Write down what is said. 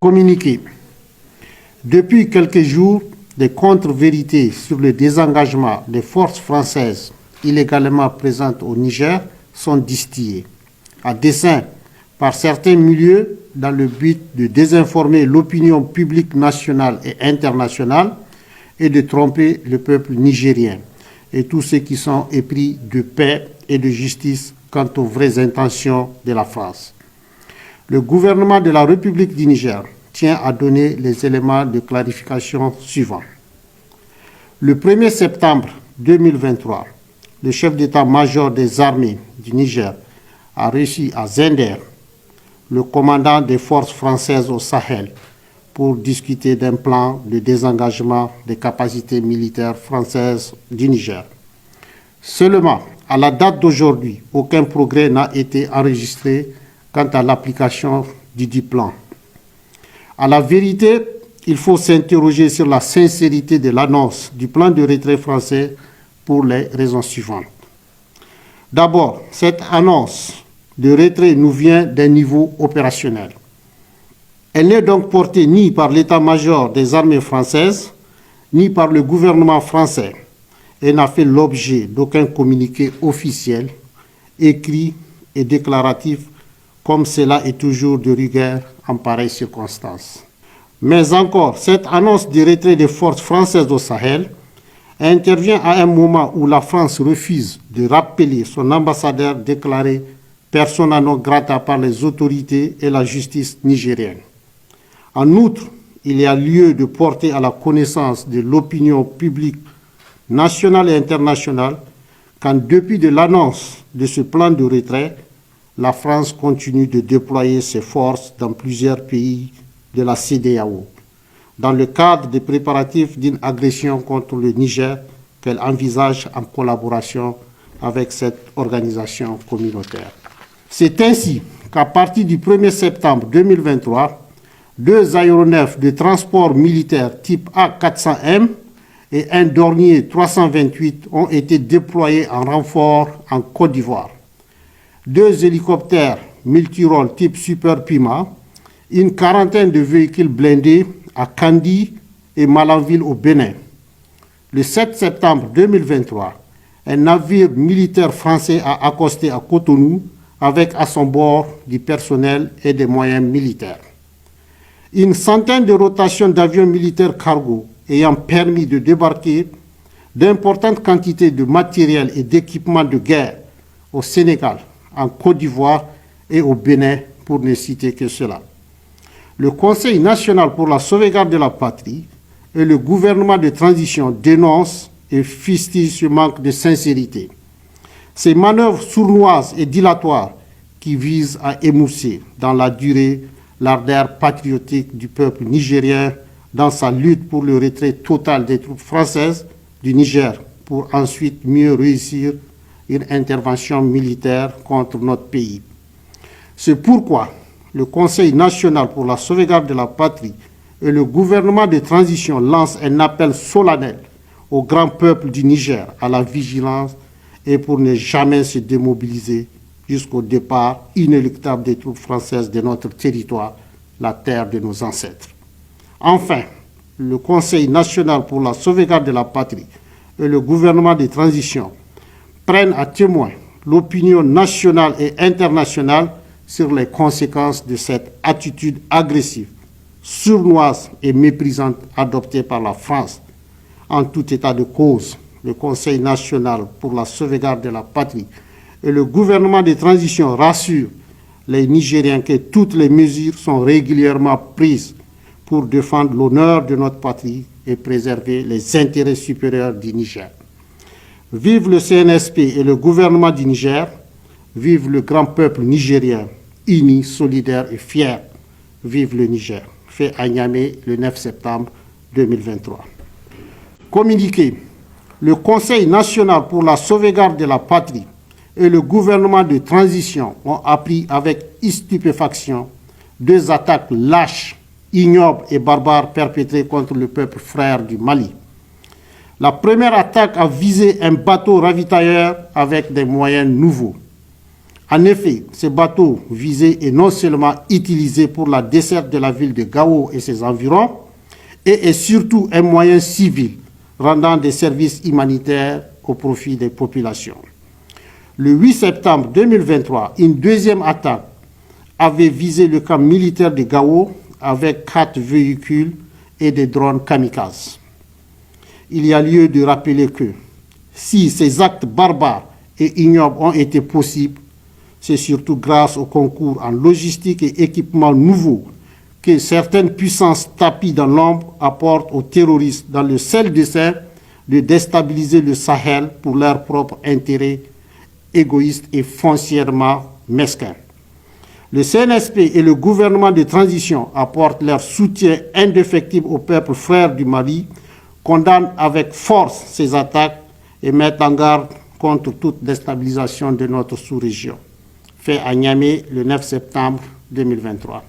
Communiqué. Depuis quelques jours, des contre-vérités sur le désengagement des forces françaises illégalement présentes au Niger sont distillées, à dessein par certains milieux dans le but de désinformer l'opinion publique nationale et internationale et de tromper le peuple nigérien et tous ceux qui sont épris de paix et de justice quant aux vraies intentions de la France. Le gouvernement de la République du Niger tient à donner les éléments de clarification suivants. Le 1er septembre 2023, le chef d'état-major des armées du Niger a reçu à Zender le commandant des forces françaises au Sahel pour discuter d'un plan de désengagement des capacités militaires françaises du Niger. Seulement, à la date d'aujourd'hui, aucun progrès n'a été enregistré quant à l'application du plan. À la vérité, il faut s'interroger sur la sincérité de l'annonce du plan de retrait français pour les raisons suivantes. D'abord, cette annonce de retrait nous vient d'un niveau opérationnel. Elle n'est donc portée ni par l'état-major des armées françaises, ni par le gouvernement français, et n'a fait l'objet d'aucun communiqué officiel, écrit et déclaratif, comme cela est toujours de rigueur en pareilles circonstances. Mais encore, cette annonce de retrait des forces françaises au Sahel intervient à un moment où la France refuse de rappeler son ambassadeur déclaré persona non grata par les autorités et la justice nigérienne. En outre, il y a lieu de porter à la connaissance de l'opinion publique nationale et internationale qu'en dépit de l'annonce de ce plan de retrait, la France continue de déployer ses forces dans plusieurs pays de la CEDEAO, dans le cadre des préparatifs d'une agression contre le Niger qu'elle envisage en collaboration avec cette organisation communautaire. C'est ainsi qu'à partir du 1er septembre 2023, 2 aéronefs de transport militaire type A400M et un Dornier 328 ont été déployés en renfort en Côte d'Ivoire. 2 hélicoptères multirôles type Super Puma, une quarantaine de véhicules blindés à Kandi et Malanville au Bénin. Le 7 septembre 2023, un navire militaire français a accosté à Cotonou avec à son bord du personnel et des moyens militaires. Une centaine de rotations d'avions militaires cargo ayant permis de débarquer d'importantes quantités de matériel et d'équipements de guerre au Sénégal, en Côte d'Ivoire et au Bénin, pour ne citer que cela. Le Conseil national pour la sauvegarde de la patrie et le gouvernement de transition dénoncent et fustigent ce manque de sincérité. Ces manœuvres sournoises et dilatoires qui visent à émousser dans la durée l'ardeur patriotique du peuple nigérien dans sa lutte pour le retrait total des troupes françaises du Niger pour ensuite mieux réussir une intervention militaire contre notre pays. C'est pourquoi le Conseil national pour la sauvegarde de la patrie et le gouvernement de transition lancent un appel solennel au grand peuple du Niger à la vigilance et pour ne jamais se démobiliser jusqu'au départ inéluctable des troupes françaises de notre territoire, la terre de nos ancêtres. Enfin, le Conseil national pour la sauvegarde de la patrie et le gouvernement de transition prennent à témoin l'opinion nationale et internationale sur les conséquences de cette attitude agressive, sournoise et méprisante adoptée par la France. En tout état de cause, le Conseil national pour la sauvegarde de la patrie et le gouvernement de transition rassurent les Nigériens que toutes les mesures sont régulièrement prises pour défendre l'honneur de notre patrie et préserver les intérêts supérieurs du Niger. Vive le CNSP et le gouvernement du Niger, vive le grand peuple nigérien, uni, solidaire et fier. Vive le Niger. Fait à Niamey le 9 septembre 2023. Communiqué. Le Conseil national pour la sauvegarde de la patrie et le gouvernement de transition ont appris avec stupéfaction 2 attaques lâches, ignobles et barbares perpétrées contre le peuple frère du Mali. La première attaque a visé un bateau ravitailleur avec des moyens nouveaux. En effet, ces bateaux visés est non seulement utilisé pour la desserte de la ville de Gao et ses environs, et est surtout un moyen civil rendant des services humanitaires au profit des populations. Le 8 septembre 2023, une deuxième attaque avait visé le camp militaire de Gao avec 4 véhicules et des drones kamikazes. Il y a lieu de rappeler que si ces actes barbares et ignobles ont été possibles, c'est surtout grâce au concours en logistique et équipements nouveaux que certaines puissances tapies dans l'ombre apportent aux terroristes dans le seul dessein de déstabiliser le Sahel pour leurs propres intérêts égoïstes et foncièrement mesquins. Le CNSP et le gouvernement de transition apportent leur soutien indéfectible au peuple frère du Mali, condamnent avec force ces attaques et mettent en garde contre toute déstabilisation de notre sous-région. Fait à Niamey le 9 septembre 2023.